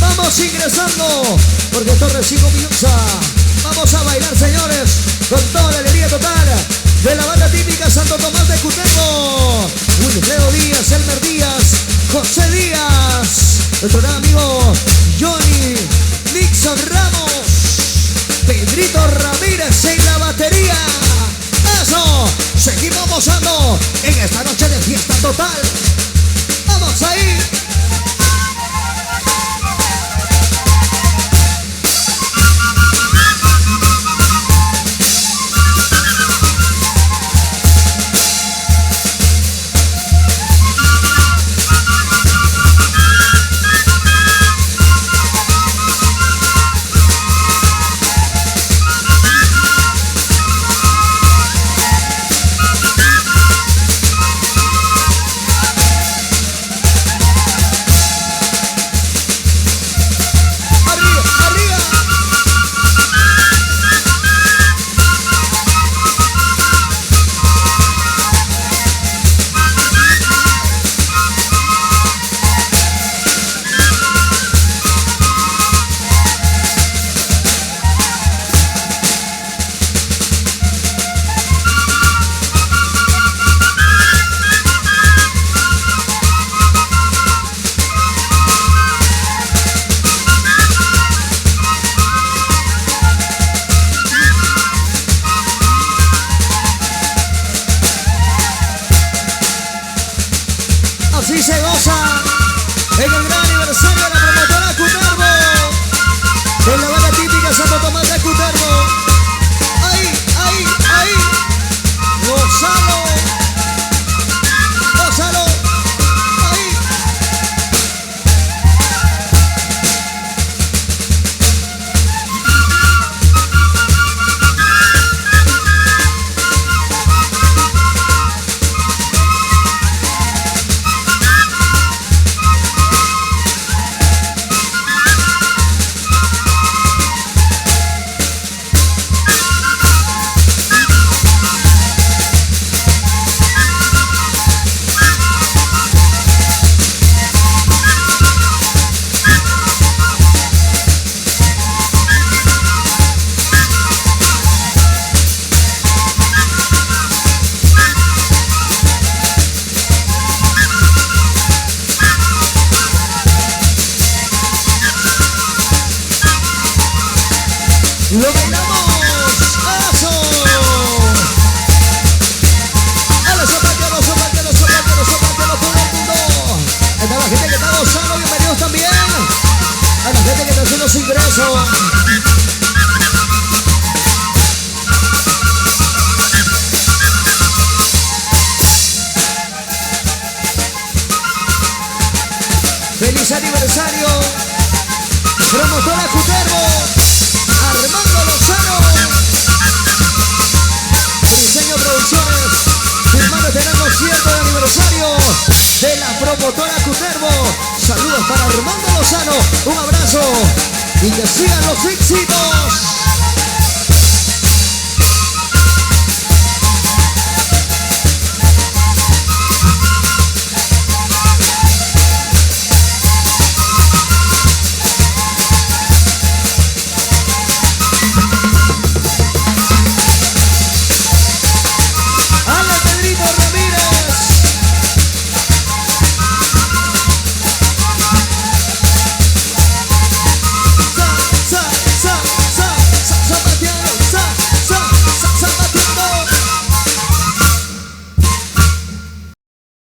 Vamos ingresando, porque esto recién comienza. Vamos a bailar, señores, con toda la alegría total de la banda típica Santo Tomás de Cutervo. Wilfredo Díaz, Elmer Díaz, José Díaz, nuestro gran amigo Johnny Nixon Ramos, Pedrito Ramírez en la batería. Eso, seguimos gozando en esta noche de fiesta total. Vamos ahí. Así se goza en el gran aniversario de la promotora Cutervo, con la banda típica Santo Tomás de Cutervo. Ahí, ahí, ahí. Gózalo. Gózalo. Ahí. ¡Lo bailamos! ¡Eso! ¡A los zapateros, zapateros, zapateros, zapateros todo el mundo! A la gente que está gozando, bienvenidos también. A la gente que está haciendo su ingreso. ¡Feliz aniversario! Promotora Cutervo, Armando Lozano, Diseño Producciones, firmando este gran concierto de aniversario de la promotora Cutervo. Saludos para Armando Lozano, un abrazo y que sigan los éxitos.